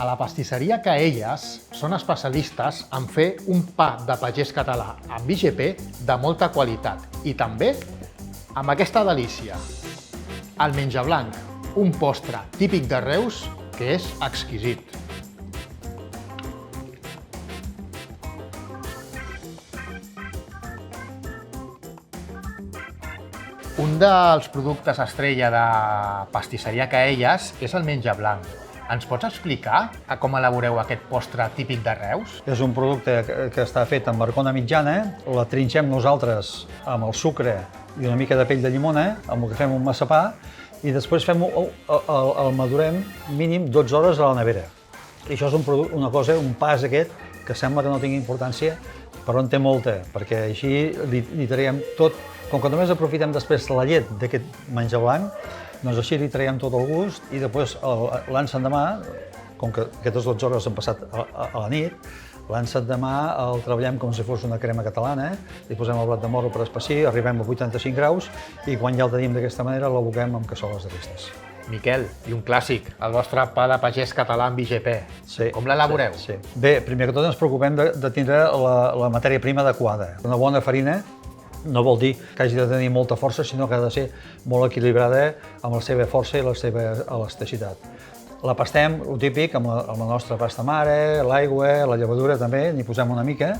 A la pastisseria Caelles són especialistes en fer un pa de pagès català amb IGP de molta qualitat i també amb aquesta delícia, el menjar blanc, un postre típic de Reus que és exquisit. Un dels productes estrella de pastisseria Caelles és el menjar blanc. Ens pots explicar com elaboreu aquest postre típic de Reus? És un producte que està fet amb marcona mitjana, la trinxem nosaltres amb el sucre i una mica de pell de llimona, amb el que fem un massapà, i després el madurem mínim 12 hores a la nevera. I això és un pas aquest que sembla que no tingui importància, però en té molta, perquè així li traiem tot. Com que només aprofitem després la llet d'aquest menjar blanc, doncs així li traiem tot el gust i després l'endemà, com que aquestes 12 hores han passat a la nit, l'endemà el treballem com si fos una crema catalana, li posem el blat de moro per espessir, arribem a 85 graus i quan ja el tenim d'aquesta manera l'aboquem amb cassoles de restes. Miquel, i un clàssic, el vostre pa de pagès català amb IGP. Sí, com l'elaboreu? Sí. Bé, primer que tot ens preocupem de tindre la matèria prima adequada. Una bona farina no vol dir que hagi de tenir molta força, sinó que ha de ser molt equilibrada amb la seva força i la seva elasticitat. La pastem, el típic, amb la nostra pasta mare, l'aigua, la llevadura també, n'hi posem una mica,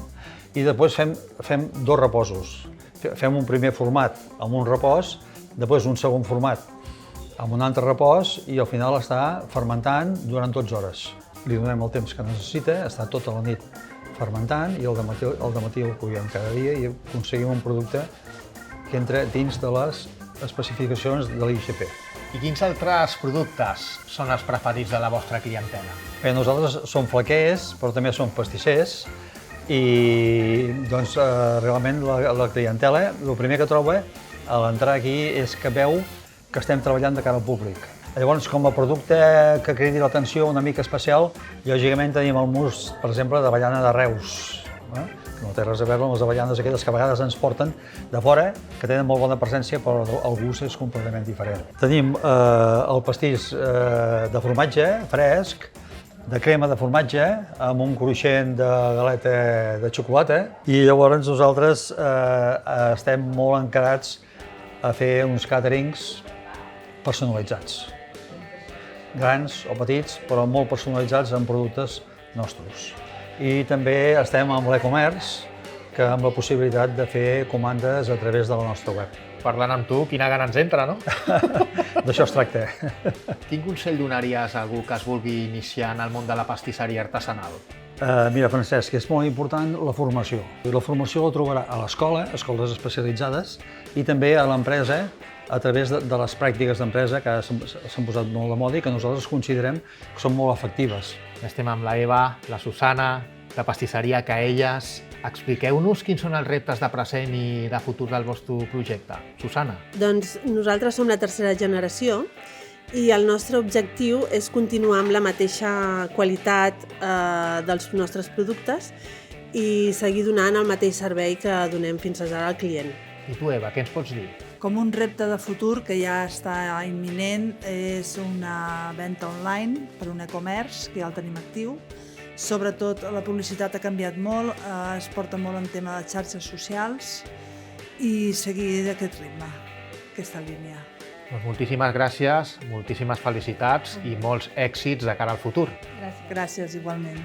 i després fem dos reposos. Fem un primer format amb un repòs, després un segon format amb un altre repòs i al final està fermentant durant 12 hores. Li donem el temps que necessita, està tota la nit fermentant i al dematí el cuiem cada dia i aconseguim un producte que entra dins de les especificacions de l'IGP. I quins altres productes són els preferits de la vostra clientela? Bé, nosaltres som flaquers, però també som pastissers i doncs realment la clientela, el primer que troba a l'entrar aquí és que veu que estem treballant de cara al públic. Llavors, com a producte que cridi l'atenció una mica especial, lògicament tenim el mousse, per exemple, d'avellana de Reus, que no té res a veure amb les avellanes aquelles que a vegades ens porten de fora, que tenen molt bona presència, però el gust és completament diferent. Tenim el pastís de formatge fresc, de crema de formatge, amb un cruixent de galeta de xocolata, i llavors nosaltres estem molt encarats a fer uns càterings personalitzats. Grans o petits, però molt personalitzats amb productes nostres. I també estem amb l'e-commerce, que amb la possibilitat de fer comandes a través de la nostra web. Parlant amb tu, quina gana ens entra, no? D'això es tracta. Quin consell donaries a algú que es vulgui iniciar en el món de la pastisseria artesanal? Mira, Francesc, és molt important la formació. La formació la trobarà a l'escola, escoles especialitzades, i també a l'empresa, a través de les pràctiques d'empresa que s'han posat molt de moda i que nosaltres considerem que són molt efectives. Estem amb la Eva, la Susana, de pastisseria Caelles. Expliqueu-nos quins són els reptes de present i de futur del vostre projecte. Susana. Doncs nosaltres som la tercera generació i el nostre objectiu és continuar amb la mateixa qualitat dels nostres productes i seguir donant el mateix servei que donem fins ara al client. I tu, Eva, què ens pots dir? Com un repte de futur que ja està imminent és una venda online per un e-commerce, que ja el tenim actiu. Sobretot la publicitat ha canviat molt, es porta molt en tema de xarxes socials i seguir d'aquest ritme, aquesta línia. Doncs moltíssimes gràcies, moltíssimes felicitats i molts èxits de cara al futur. Gràcies, igualment.